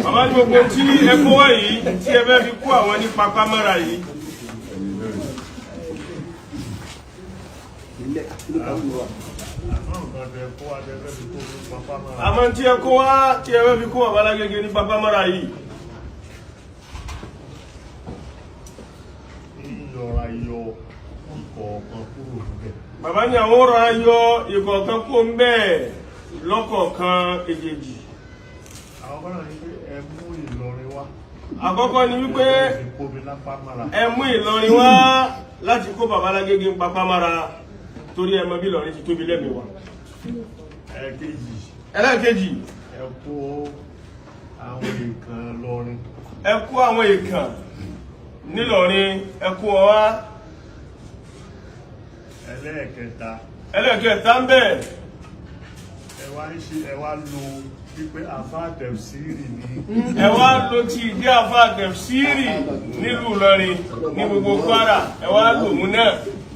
Bàbá ní gbogbo tí ẹ kó wá yìí tí ẹ fẹ́ fi kó àwọn ní papámọ́ra yìí. Àmọ́ tí ẹ kó wá tí ẹ fẹ́ fi kó bàbá lágége ní papámọ́ra yìí. Bàbá ní àwọn ọ̀rọ̀ ayọ̀ ìkọ̀ọ̀kan kó ń bẹ́ẹ̀ lọ́kọ̀ọ̀kan èjèèjì. Àkọ́kọ́ ni wípé ẹ mú Ìlọrin wá láti kó bàbá lágége ń papámọ́ra torí ẹ mọ̀ bí Ìlọrin ti tóbi lẹ́mìí wa. Ẹlẹ́ẹ̀kejì ẹ kó àwọn èèkàn lọ́rin. Ẹ kó àwọn èèkàn nílọrin ẹ kó wọn wá. Ẹlẹ́ẹ̀kẹta ń bẹ. Ẹ wá lo wípé àfáà tẹ̀fsírì ní. Ẹ wá lo ti ìdí àfáà tẹ̀fsírì nílùú Ìlọrin ní gbogbo Kwara. Ẹ wá lò mú náà.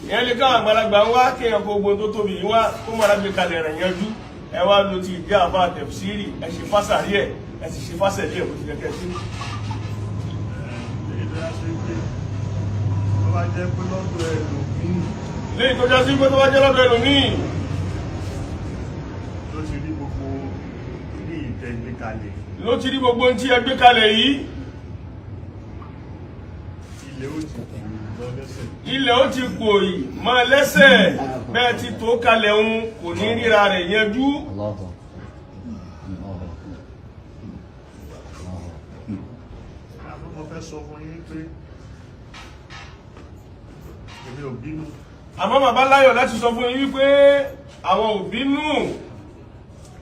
Ìyẹn lè káwọn àgbàlagbà ń wá kí ẹ̀kọ́ ogun tó tóbi yìí wá kó mọ̀ra gbé kalẹ̀ rẹ̀ yanjú. Ẹ wá lo ti ìdí àfáà tẹ̀fsírì ẹ ṣe fásàrí ẹ̀ ẹ sì ṣe fásẹ̀ díẹ̀ bó ti kẹ́kẹ́ sí. Lẹ́yìn tó jẹ́ sí pé tó bá jẹ́ lọ́dọ̀ ẹlòmíì ló ti rí gbogbo tí ẹ gbé kalẹ̀ yìí. Ilẹ̀ ó ti pòyì máa lẹ́sẹ̀ bẹ́ẹ̀ ti tó kalẹ̀ ń kò ní ríra rẹ̀ yanjú. Mo fẹ́ sọ fún yín pé èmi ò bínú. Àmọ́ bàbá láyọ̀ láti sọ fún yín wípé àwọn ò bínú.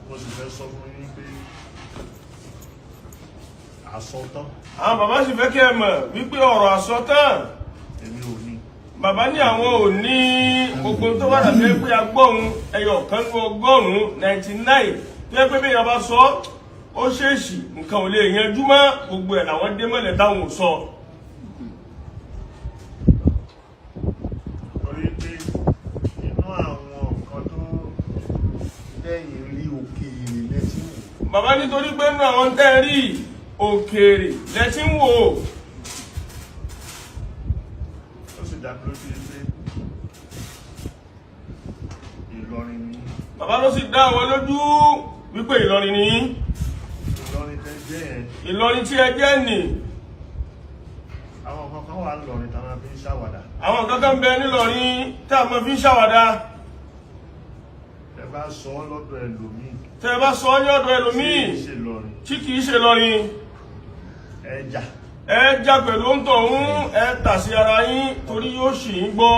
Mo sì fẹ́ sọ fún yín pé àsọtán. Àwọn bàbá sì fẹ́ kí ẹ mọ̀ wípé ọ̀rọ̀ àsọtán èmi ò ní. Bàbá ní àwọn ò ní gbogbo tó wà láti pé agbóhun ẹyọ kan ní 199 tó yẹ pé bí èèyàn bá sọ ó ṣèèṣì nǹkan ò lè yanjú mọ́ gbogbo ẹ̀ làwọn dé mọ́lẹ̀ táwọn ò sọ. Torí pé inú àwọn nǹkan tó lẹ́yìn rí òkèèrè lẹ́tí wò. Bàbá nítorí pé inú àwọn tẹ́ rí òkèèrè lẹ́tí wò. Ó sì dá lójú pé Ìlọrin ni. Bàbá ló sì dá àwọn lójú wípé Ìlọrin ni. Ìlọrin tẹ́ jẹ́ ẹ̀. Ìlọrin tí ẹ jẹ́ nì. Àwọn kankan wà nílọrin tá máa fi ń ṣàwàdà. Àwọn kankan bẹ nílọrin tá máa fi ń ṣàwàdà. Tẹ́ bá sọ ọ́ lọ́dọ̀ ẹlòmíì. Tẹ́ bá sọ ọ́ ní ọ̀dọ̀ ẹlòmíì tí kìí ṣe Ìlọrin. Ẹjà. Ẹ jà pẹ̀lú ń tọ̀hún ẹ tà sí ara yín torí yóò ṣì ń gbọ́.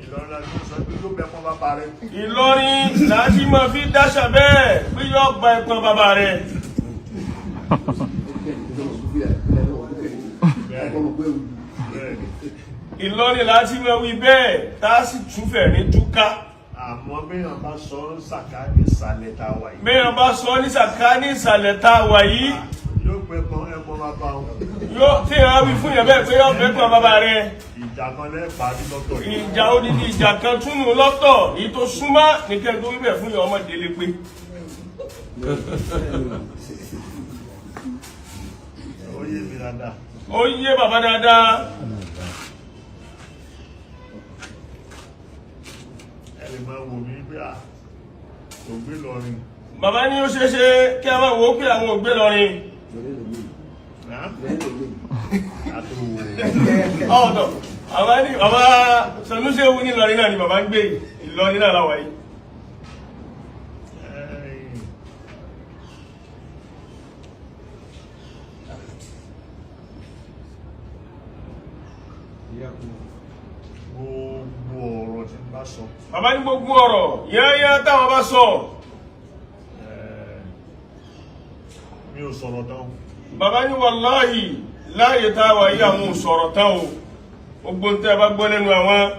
Ìlọrin láti sọ pé yóò bẹ pọn bàbá rẹ. Ìlọrin láti máa fi dáṣà bẹ́ẹ̀ pé yóò gba ẹ̀pọ̀n bàbá rẹ̀. Ìlọrin láti máa wí bẹ́ẹ̀ tá a sì túfẹ̀ ní túká. Àmọ́ béèyàn bá sọ ní sàkáání ìsàlẹ̀ tá a wà yìí. Béèyàn bá sọ ní sàkáání ìsàlẹ̀ tá a wà yìí. Yóò pẹ́ pọn ẹ̀pọ̀n bàbá wọn. Yóò tí ìhàn wí fún yẹn bẹ́ẹ̀ pé yóò fẹ́ pọn bàbá rẹ̀. Ìjà kan lẹ́ẹ̀pá ní lọ́tọ̀ yìí. Ìjà odidi ìjà kan tún mú lọ́tọ̀ èyí tó súnmọ́ nìkẹ́ tó wíbẹ̀ fún yẹn ọmọdé lé pé. Ó yé mi dáadáa. Ó yé bàbá dáadáa. Ẹ lè máa wò mí pé kò gbé lọrin. Bàbá ní ó ṣeéṣe kí a máa wò ó pé àwọn ò gbé lọrin. Ọ̀dọ̀ bàbá ní bàbá Sànúsí ewu ní Ìlọrin náà ni bàbá ń gbé Ìlọrin náà láwàá yìí. Gbogbo ọ̀rọ̀ tí n bá sọ. Bàbá ní gbogbo ọ̀rọ̀ yẹ́yẹ́ táwọn bá sọ. Mi ò sọ̀rọ̀ tán. Bàbá ní wàláhì láàyè táwà yí àwọn sọ̀rọ̀ tán o. Gbogbo ń tẹ́ bá gbọ́ lẹ́nu àwọn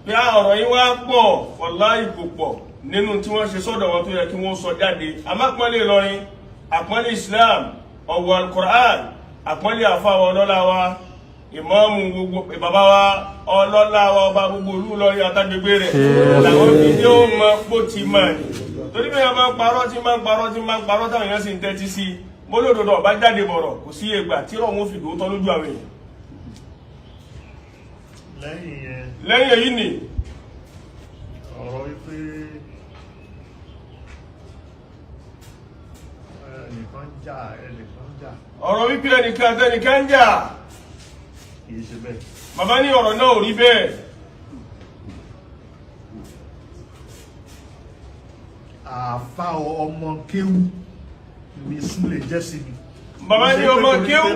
bí a ọ̀rọ̀ yìí wá pọ̀ wàláhì kò pọ̀ nínú tí wọ́n ṣe sọ́dọ̀ wọn tó yẹ kí wọ́n sọ jáde. Àmápọ́nlé Ìlọrin, àpọ́nlé Islam, ọ̀wọ̀ Al-Qur'an, àpọ́nlé àfáwọ̀ ọlọ́lá wa, ìmáàmù gbogbo bàbá wa ọlọ́lá wa ọba gbogbo olú Ìlọrin àtàgbègbè rẹ̀ làwọn fi ní ó mọ bó ti mọ̀ ní. torí bẹ́ẹ̀ máa ń parọ́ tí máa ń parọ́ tí máa ń parọ́ táwọn èèyàn sì ń tẹ́tí sí bólódodo ọba jáde bọ̀rọ̀ kò sí ìgbà tí ọ̀hún fi dòótọ́ lójú àwọn èèyàn. lẹ́yìn èyí ni ọ̀rọ̀ wípé ẹnìkan jà ọ̀rọ̀ wípé ẹnìkan jà kìí ṣe bẹ́ẹ̀. bàbá ní ọ̀rọ̀ náà ò rí bẹ́ẹ̀. àfà ọmọ kéwú ní súlè jẹ́ sí mi. bàbá ní ọmọ kéwú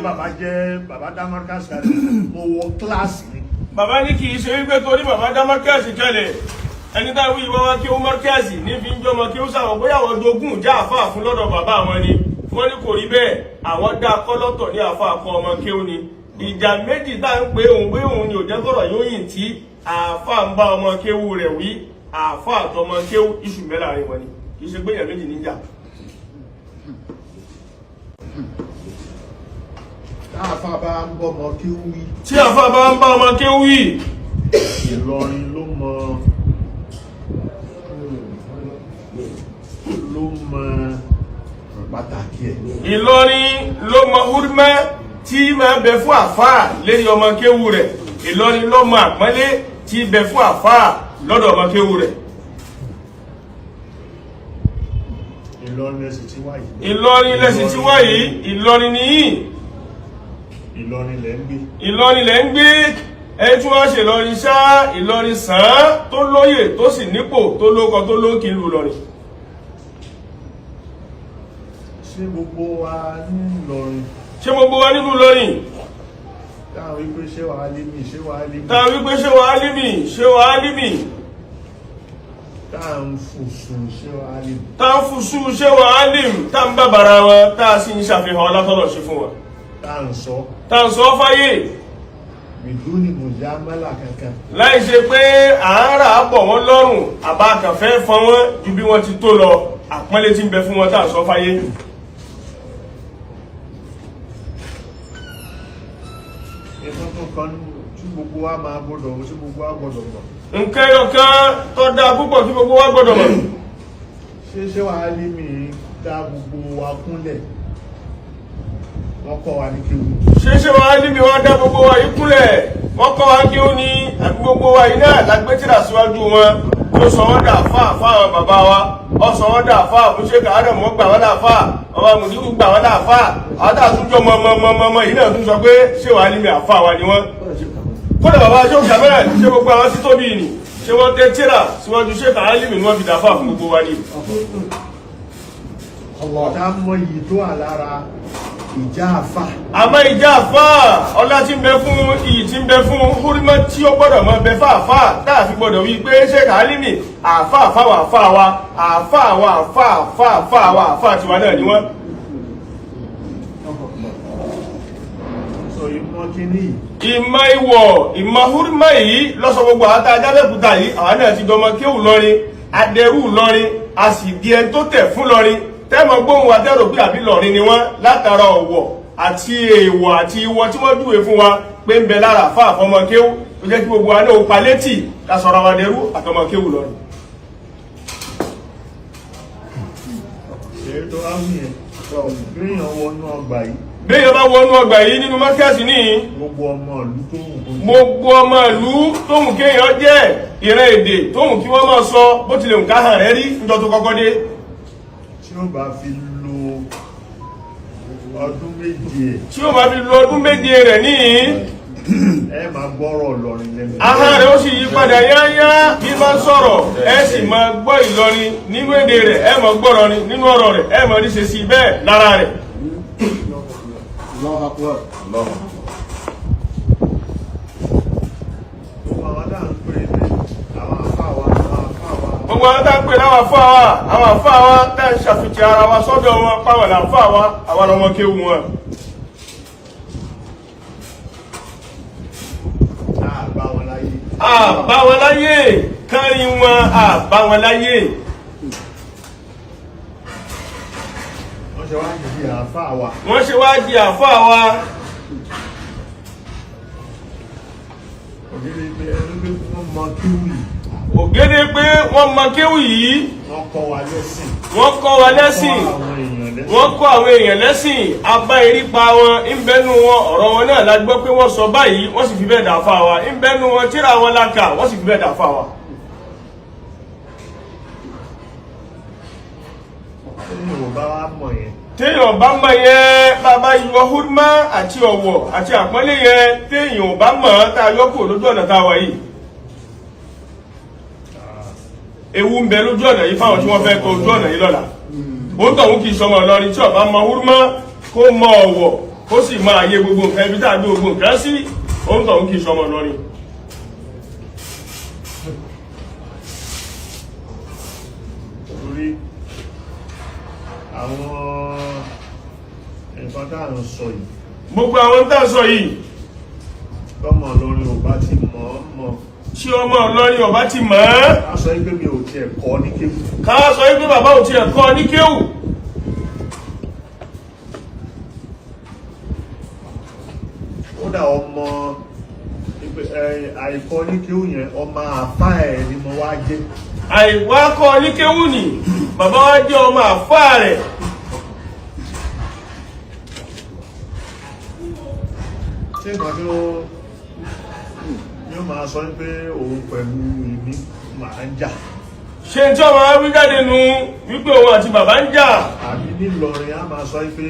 bàbá dá markaz kalẹ̀ mo wọ kíláàsì ni. bàbá ní kìí ṣe wípé torí bàbá dá markaz kalẹ̀ ẹni tá wí ìwọ́n wá kí ó markaz ní fi ń jọmọ kí ó sàwọn bóyá àwọn jogún já àfà fún lọ́dọ̀ bàbá wọn ni wọ́n ní kò rí bẹ́ẹ̀ àwọn dá kọ́lọ́tọ̀ ní àfà kọ ọmọ kéwú ni ìjà méjì tá ń pé òun ni ò jẹ́ kọ́rọ̀ yóò yìn tí àfà ń bá ọmọ kéwú rẹ̀ wí àfà àtọmọ kéwú iṣu mẹ́la rẹ̀ wọ́n ni kì í ṣe pé èèyàn méjì níjà. àfà bá ń bọ́ ọmọ kéwú wí. tí àfà bá ń bá ọmọ kéwú wí. Ìlọrin ló mọ pàtàkì ẹ̀. Ìlọrin ló mọ húrúmẹ́ tí máa bẹ fún àfà lérí ọmọ kéwú rẹ̀. Ìlọrin ló mọ àpọ́nlé tí bẹ fún àfà lọ́dọ̀ ọmọ kéwú rẹ̀. Ìlọrin lẹ́sìn tí wáyé. Ìlọrin lẹ́sìn tí wáyé. Ìlọrin nìyí. Ìlọrin lẹ́ ń gbé. Ìlọrin lẹ́ ń gbé. Ẹ tún wá ṣe Ìlọrin ṣá Ìlọrin sàn án tó lóyè tó sì nípò tó lóko tó lókè ìlú Ìlọrin. Ṣé gbogbo wa ní Ìlọrin? Ṣé gbogbo wa nínú Ìlọrin? Táwọn wípé ṣé wàá límì ṣé wàá límì. Táwọn wípé ṣé wàá límì ṣé wàá límì. Táwọn fùsùn ṣé wàá límì. Táwọn fùsùn ṣé wàá límì. Táwọn bàbàrà wọn tá a sì ń ṣàfihàn ọlátọ́lọ̀ ṣe fún wọn. Táwọn sọ fáyé. Ìlú ni mo já mọ́là kankan. Láì ṣe pé àárà bọ̀ wọ́n lọ́rùn àbá kàfẹ́ fọn wọ́n ju bí wọ́n ti tó lọ àpọ́nlé tí ń bẹ fún wọn táwọn sọ fáyé. Ìtọ́tún kan tí gbogbo wa máa gbọ́dọ̀ tí gbogbo wa gbọ́dọ̀ mọ̀. Nǹkan ẹyọkan tó dáa púpọ̀ tí gbogbo wa gbọ́dọ̀ mọ̀. Ṣé wàá lé mi dá gbogbo wa kúnlẹ̀? Wọ́n kọ́ wa ní kéwú. Ṣé wàá lé mi wọ́n dá gbogbo wa yìí kúnlẹ̀? Wọ́n kọ́ wa kí ó ní àbí gbogbo wa yìí náà lágbé tírà síwájú wọn tó sọ wọ́n dà fáà fáwọn bàbá wa. Ọ sọ wọ́n dà fáà fún ṣé kàádọ̀ mọ́ gbà wọ́n dà fáà. Ọba mudiru gbà wọ́n dà fáà. Àwọn tá a tún jọ mọ yìí náà tún sọ pé ṣé wàá lé mi àfáà wa ni wọ́n. Kódà bàbá ṣé ó ṣàbẹ̀rẹ̀ ṣé gbogbo àwọn títọ́ bíi nì ṣé wọ́n tẹ́ tírà síwájú ṣé kàádọ̀ lè wọ́n fi dà fáà fún gbogbo wa ni. Ọ̀tá mọ iyì tó wà lára ìjà àfà. Àmọ́ ìjà àfà ọlá tí ń bẹ fún iyì tí ń bẹ fún húrímọ́ tí ó gbọ́dọ̀ mọ bẹ fáàfà táàfi gbọ́dọ̀ wí pé ṣé kàálímì àfà àfàwà àfà wa àfà wa àfà àfà àfà wa àfà tiwa náà ni wọ́n. Sọ ìmọ̀ kíní. Ìmọ̀ ìwọ̀ ìmọ̀ húrímọ́ yìí lọ́sọ gbogbo àtà ajábẹ́kúta yìí àwọn náà ti dọmọ kéwù lọrin adẹrù lọrin a sì di ẹni tó tẹ̀ fún lọrin tẹ́mọ̀ gbóhùn wa tẹ́rò pé àbí lọrin ni wọ́n látara ọ̀wọ̀ àti èèwọ̀ àti ìwọ tí wọ́n júwe fún wa pé ń bẹ lára àfá àfọmọ kéwú tó jẹ́ kí gbogbo wa náà pa létí lásọ̀rọ̀ wa dẹrú àtọmọ kéwú lọrin. Ṣé tó á wù yẹn gbéyàn wọnú ọgbà yìí. Béèyàn bá wọnú ọgbà yìí nínú mọ́kẹ́sì ní gbogbo ọmọ ìlú tó wù kó jẹ́. gbogbo ọmọ ìlú tó wù kéèyàn jẹ́ ìran èdè tó wù kí wọ́n máa sọ bó tilẹ̀ ń ká hàn rẹ́ rí níjọ́ tó kọ́kọ́ dé. Tí ó bá fi lo ọdún méje. Tí ó bá fi lo ọdún méje rẹ̀ níyìn. Ẹ máa gbọ́rọ̀ Ìlọrin lẹ́nu. Ahọ́n rẹ̀ ó sì yí padà yáyá bí máa ń sọ̀rọ̀ ẹ sì máa gbọ́ Ìlọrin nínú èdè rẹ̀ ẹ máa gbọ́rọ̀ ni nínú ọ̀rọ̀ rẹ̀ ẹ máa rí ṣe sí bẹ́ẹ̀ lára rẹ̀. Allahu Akbar. Gbogbo àwọn tá à ń pè ní àwọn àfáà wa. Gbogbo àwọn tá ń pè láwọn àfáà wa tá ń ṣàfihàn ara wa sọ́dọ̀ wọn páwọn làfáà wa àwọn ọmọ kéwù wọn. Àbá wọn láyé kárí wọn àbá wọn láyé. Wọ́n ṣe wá di àfáà wa. Wọ́n ṣe wá di àfáà wa. Ògèdè pé wọ́n mọ kéwù yìí. Ògèdè pé wọ́n mọ kéwù yìí. wọ́n kọ́ wa lẹ́sìn. Wọ́n kọ́ wa lẹ́sìn. Wọ́n kọ́ àwọn èèyàn lẹ́sìn. Abá erípa wọn, ìbẹ́nu wọn, ọ̀rọ̀ wọn náà la gbọ́ pé wọ́n sọ báyìí, wọ́n sì fi bẹ́ẹ̀ dà fà wá. Ìbẹ́nu wọn tírà wọn la kà, wọ́n sì fi bẹ́ẹ̀ dà fà wá. Téèyàn bá mọ̀ yẹn, bàbá yọ húdmá àti ọ̀wọ̀ àti àpọ́nlé yẹn, téèyàn bá mọ̀ tá a yọ kúrò lójú ọ̀nà tá a wà yìí. Ewu ń bẹ lójú ọ̀nà yìí fáwọn tí wọ́n fẹ́ tọ ojú ọ̀nà yìí lọ́la. Ó tọ̀hún kì í sọmọ Ìlọrin tí ọba mọ húdmá kó mọ ọ̀wọ̀ kó sì mọ àyè gbogbo nǹkan ibi tá a gbé gbogbo nǹkan sí. Ó tọ̀hún kì í sọmọ Ìlọrin. Àwọn nǹkan tá à ń sọ yìí. Gbogbo àwọn tá à ń sọ yìí. Ọmọ Ìlọrin ò bá ti mọ̀ ọ́ mọ̀. Tí ọmọ Ìlọrin ò bá ti mọ̀ ọ́. Ká sọ pé mi ò tiẹ̀ kọ́ ní kéwù. Ká sọ pé bàbá ò tiẹ̀ kọ́ ní kéwù. Kódà ọmọ àìkọ́ ní kéwù yẹn ọmọ àfá ẹ̀ ni mo wá jẹ́. Àìwá kọ́ ní kéwù ni bàbá wa jẹ́ ọmọ àfá rẹ̀. Ṣé ìgbà tí yóò máa sọ pé òun pẹ̀lú ìmí máa ń jà? Ṣé tí ọmọ wa wí jáde nu wípé òun àti bàbá ń jà? Àbí nílọrin á máa sọ pé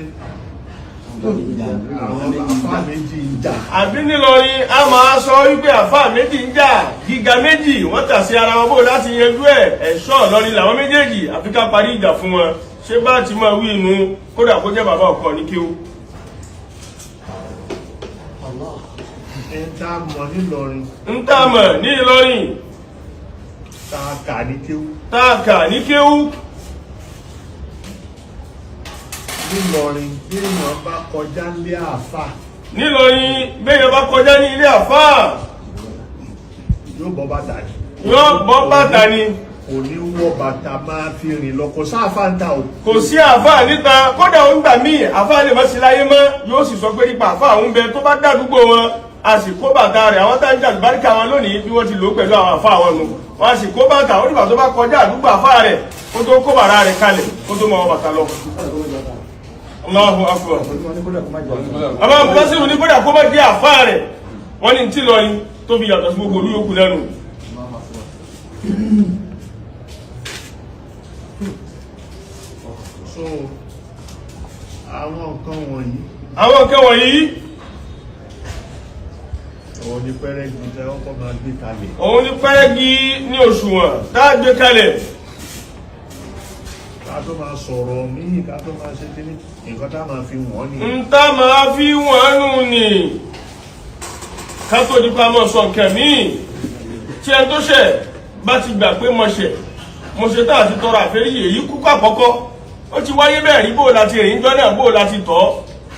àwọn àfá méjì ń jà. Àbí nílọrin á máa sọ wípé àfá méjì ń jà, gíga méjì wọ́n tà sí ara wọn bó láti yanjú ẹ̀. Ẹ̀ṣọ́ Ìlọrin làwọn méjèèjì àfi ká parí ìjà fún wọn. Ṣé bá ti máa wí inú kódà kó jẹ́ bàbá ọkọ ní kéwú? ń tá mọ̀ nílọrin. Ń tá mọ̀ ní Ìlọrin. Táàkà ní kéwú. Táàkà ní kéwú. Nílọrin bí èèyàn bá kọjá nílé àfà. Nílọrin bí èèyàn bá kọjá ní ilé àfà. Yóò bọ́ bàtà ni. Yóò bọ́ bàtà ni. Kò ní wọ bàtà máa fi rìn lọ, kò sáàfà ń ta o. Kò sí àfà níta, kódà ó ń gbà míì, àfà lè mọ́ sí láyé mọ́, yóò sì sọ pé nípa àfà àwọn bẹ tó bá dàdúgbò wọn, a sì kó bàtà rẹ̀, àwọn tá ń jà àlùbáríkà wọn lónìí bí wọ́n ti lò pẹ̀lú àwọn àfà wọn nù. Wọ́n a sì kó bàtà, ó nígbà tó bá kọjá àdúgbò àfà rẹ̀, kó tó kó bàrà rẹ̀ kalẹ̀, kó tó mọ bàtà lọ. Allahu akbar. Àmọ́ Bùkásírù ní kódà kó má jẹ́ àfá rẹ̀, wọ́n ní tí lọ ní tó fi yàtọ̀ sí gbogbo olú yókù lẹ́nu. So, àwọn nǹkan wọ̀nyí. Àwọn nǹkan wọ̀nyí. Òun ni pẹ́rẹ́gì tẹ́ ọkọ̀ máa gbé kalẹ̀. Òun ni pẹ́rẹ́gì ní òṣùwọ̀n tá a gbé kalẹ̀. Ká tó máa sọ̀rọ̀ míì, ká tó máa ṣe kíní, nǹkan tá máa fi wọ́n ni. Ń tá máa fi wọ́n nù ni. Ká tó di pa mọ́ sọ nǹkan míì. Tí ẹ tó ṣẹ̀ bá ti gbà pé mo ṣe tá àti tọrọ àforíjì èyí kúkú àkọ́kọ́. Ó ti wáyé bẹ́ẹ̀ rí bó láti rìn jọ náà bó láti tọ́.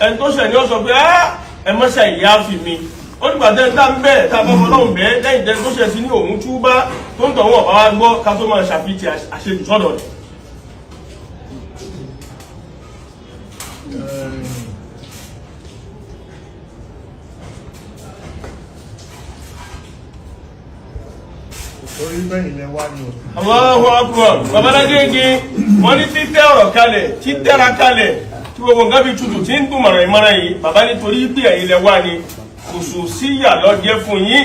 Ẹni tó ṣẹ̀ ni ó sọ pé ẹ mọ́ṣẹ́ ìyá fi mi. Ó nígbà tẹ́ ń dá ń bẹ́ẹ̀ tá a bá fọlọ́hùn bẹ́ẹ̀ lẹ́yìn tẹ́ tó ṣẹ̀ sí ní òun túbá tó ń tọ̀wọ́ ọ̀bá wa gbọ́ ká tó máa ṣàfihàn àṣejù sọ́dọ̀ rẹ̀. Orí bẹ́yìn lẹ wá ní o. Allahu akbar. Babalágége wọ́n ní títẹ́ ọ̀rọ̀ kalẹ̀, títẹ́ra kalẹ̀, tí gbogbo nǹkan fi tutù tí ń dùn mọ̀ràn ìmọ̀ràn yìí. Bàbá nítorí pé ẹ̀yin lẹ wá ni, khususiyya ló jẹ́ fún yín.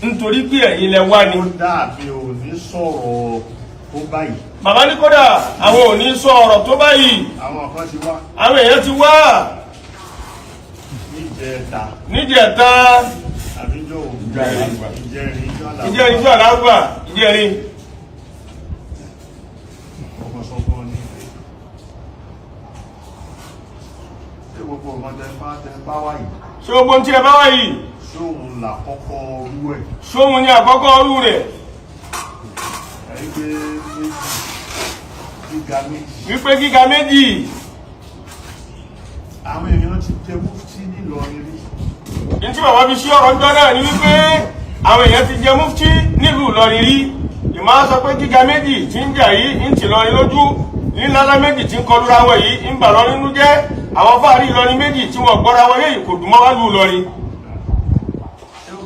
Nítorí pé ẹ̀yin lẹ wá ni. Ó dàbí ò ní sọ̀rọ̀ tó báyìí. Bàbá ní kódà àwọn ò ní sọ ọ̀rọ̀ tó báyìí. Àwọn kan ti wá. Àwọn èèyàn ti wá. Níjẹta. Àbíjọ́ ìjẹrin ìjọ àlágbà ìjẹrin. Ọmọ sọ́kọ́ ní ṣé gbogbo ọmọ tẹ bá wáyìí. Ṣé gbogbo tí ẹ bá wáyìí. Ṣóhun làkọ́kọ́ orú ẹ̀. Ṣóhun ni àkọ́kọ́ orú rẹ̀. Wípé gíga méjì. Àwọn èèyàn ti jẹ mufti nílọrin rí. Ní tí bàbá fi sí ọ̀rọ̀ ń jọ náà ni wípé àwọn èèyàn ti jẹ mufti nílùú Ìlọrin rí. Ìmọ̀ sọ pé gíga méjì tí ń jà yìí ń tì lọrin lójú, nílálá méjì tí ń kọlu ra wọn yìí ń bà lọ nínú jẹ́. Àwọn fáàrí Ìlọrin méjì tí wọ́n gbọ́ra wọn yìí kò dùn mọ́ wá lù Ìlọrin.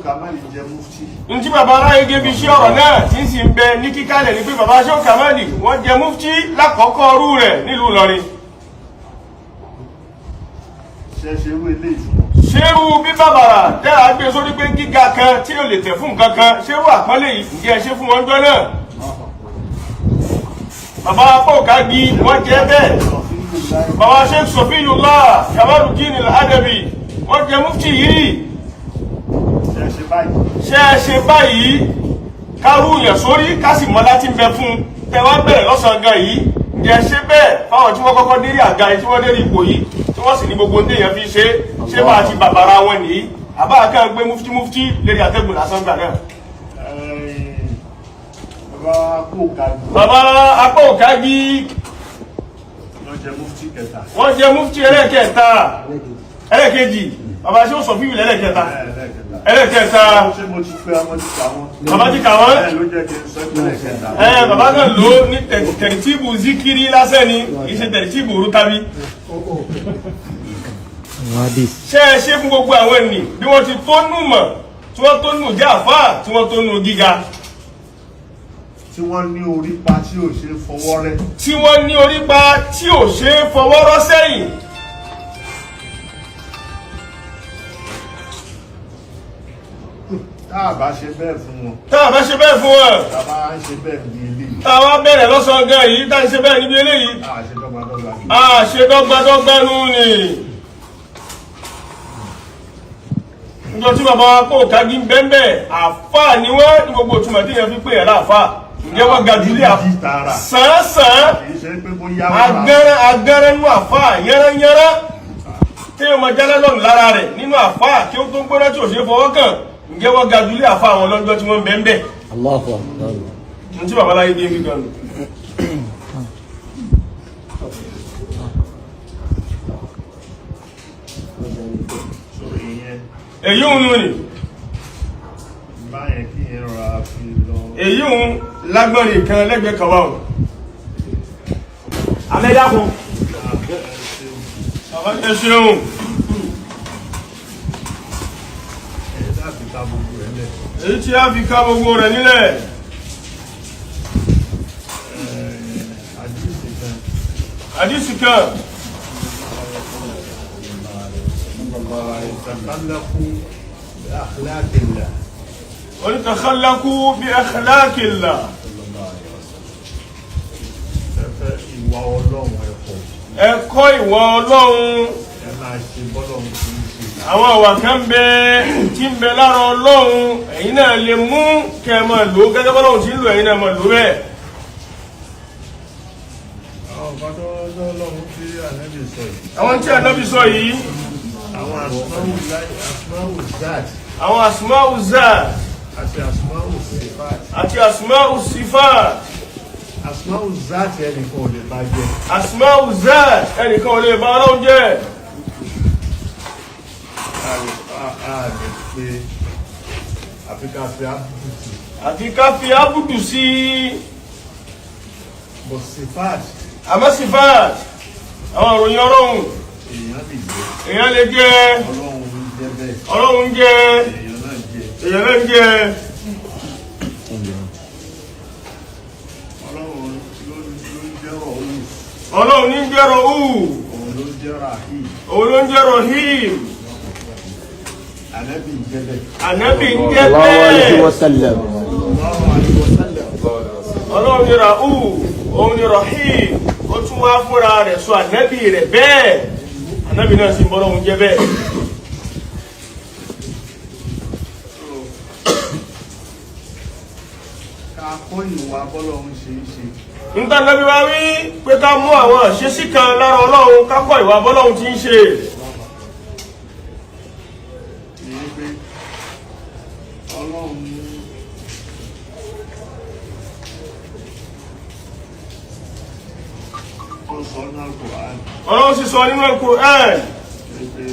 Kamali jẹ́ mufti. Ntí bàbá aráyé gẹ́bí iṣẹ́ ọ̀rọ̀ náà tí ń sì ń bẹ ní kíkálẹ̀ ní pé bàbá Sheikh Kamali wọ́n jẹ mufti lákọ̀ọ́kọ́ ọrú rẹ̀ nílùú Ìlọrin. Ṣerú ilé ìtumọ̀. Ṣerú bí bàbàrà dára gbé sórí pé gíga kan tí ó lè tẹ̀ fún nǹkan kan, ṣerú àpọ́nlé yìí ǹjẹ́ ṣe fún wọn jọ náà. Bàbá Apọ̀kági wọ́n jẹ́ bẹ́ẹ̀. Bàbá Sheikh Sofiyullah Kamaluddin Al-Adabi wọ́n jẹ mufti yìí. Ṣé ẹ ṣe báyìí kárú yàn sórí kásì mọ́ láti ń bẹ fún tẹwà bẹ̀rẹ̀ lọ́sàn gan yìí. Ǹjẹ́ ṣe bẹ́ẹ̀ fáwọn tí wọ́n kọ́kọ́ dérí àga yìí tí wọ́n dérí ipò yìí tí wọ́n sì ní gbogbo téèyàn fi ṣe bá àti bàbára wọn nìyí. Àbá kan gbé mufti lérí àtẹ́gùn lásán gbà náà. Bàbá Apọ̀kági wọ́n jẹ mufti kẹta. Wọ́n jẹ mufti ẹlẹ́kẹta. Ẹlẹ́kejì. Bàbá ṣé ó sọ fíìmù lẹ́lẹ́kẹta. Ẹlẹ́kẹta. Ṣé mo ti pé àwọn ti kà wọ́n? Bàbá ti kà wọ́n. Ló jẹ́ kí n sọ pé ẹlẹ́kẹta. Bàbá kan lò ó ní tẹ̀rìtìbù zikiri lásán ni kì í ṣe tẹ̀rìtìbù rútabi. Ṣé ẹ ṣe fún gbogbo àwọn ènìyàn bí wọ́n ti tó nù mọ̀ tí wọ́n tó nù jẹ́ àfáà tí wọ́n tó nù gíga. Tí wọ́n ní orí pa tí ò ṣe fọwọ́ rẹ́. Tí wọ́n ní orí pa tí ò ṣe fọwọ́ rọ́ sẹ́yìn. Táà bá ṣe bẹ́ẹ̀ fún wọn. Táà bá ṣe bẹ́ẹ̀ fún wọn. Tàbá ń ṣe bẹ́ẹ̀ ní eléyìí. Táwa bẹ̀rẹ̀ lọ́sàn gan yìí tá ń ṣe bẹ́ẹ̀ níbi eléyìí. Ṣe dọ́gbadọ́gba nù ni. Níjọ́ tí bàbá wa Apọ̀kági ń bẹ́ẹ̀ àfáà ni wọ́n ní gbogbo òtúmọ̀ tí yẹn fi pè ẹ̀rá àfáà. Ǹjẹ́ wọ́n ga jùlé sàn-án agẹ́rẹ́ nínú àfáà yẹ́rẹ́yẹ́rẹ́ tí yóò máa jálẹ́ lọ́nà lára rẹ̀ nínú àfáà kí ó tó gbóná tí ò ṣe fọwọ́ kàn. Ǹjẹ́ wọ́n ga jùlé àfáà àwọn lọ́jọ́ tí wọ́n ń bẹ́ẹ̀. Allahu Akbar. Ntí bàbá láyé dé gíga nù. Èyí ń nù ni. Báyẹn kí ẹ rọra fi lọ. Èyí ń lágbọ́nrin kan lẹ́gbẹ̀ẹ́ kan wà ó. Àmẹ́dàkùn. Ẹ ṣeun. Èyí tí a fi ká gbogbo rẹ̀ nílẹ̀. Àdísì kan. Onítakhallaku bí akhlaqillah. Ìwà Ọlọ́run ẹ̀kọ́. Ẹ̀kọ́ ìwà Ọlọ́run. Ẹ máa ṣe bọ́lọ́run tí ń ṣe. Àwọn àwà kan bẹ tí ń bẹ lára Ọlọ́run ẹ̀yin náà lè mú kẹ́ máa lò gẹ́gẹ́ bọ́lọ́run tí ń lò ẹ̀yin náà máa lò bẹ́ẹ̀. Àwọn kan tó Ọlọ́run tí Ànábì sọ yìí. Àwọn tí Ànábì sọ yìí. Àwọn asmáwù zat. Àwọn asmáwù zat. Àti asmáwù sifat. Àti asmáwù sifat. Asmáwù zat ẹnìkan ò lè bá jẹ. Asmáwù zat ẹnìkan ò lè bá Ọlọ́run jẹ́. A lè pe àfikà fi ábùdù sí. Àfi ká fi ábùdù sí. Bọ̀ sifat. Àmọ́ sifat. Àwọn ìròyìn Ọlọ́run. Èèyàn Èèyàn lè lè jẹ. jẹ́. Ọlọ́run ń jẹ bẹ́ẹ̀. Ọlọ́run jẹ́. Èèyàn náà jẹ. Èèyàn náà jẹ́. Ọlọ́run ló ń jẹ́ rọ̀hún. Ọlọ́run ní jẹ́ Rọ̀hú. Òun ló ń jẹ́ ràhí. Òun ló ń jẹ́ Rọ̀hím. Ànábì ń jẹ́ bẹ́ẹ̀. Ànábì ń jẹ́ Sallallahu alaihi bẹ́ẹ̀. wasallam. Ọlọ́run ní Ràhú. Òun ní Rọ̀hím. Ó tún wá fúnra rẹ̀ sọ ànábì rẹ̀ bẹ́ẹ̀. Ànábì náà sì ń bọ́ Ọlọ́run jẹ́ bẹ́ẹ̀. Ká kọ́ ìwà bọ́lọ́run ṣe é ṣe. Nígbà Nábì wá wí pé ká mú àwọn ìṣesí kan lára Ọlọ́run ká kọ́ ìwà bọ́lọ́run tí ń ṣe. Èyí pé Ọlọ́run tó sọ náà kò á. Ọlọ́run sì sọ nínú Al-Qur'an. Pé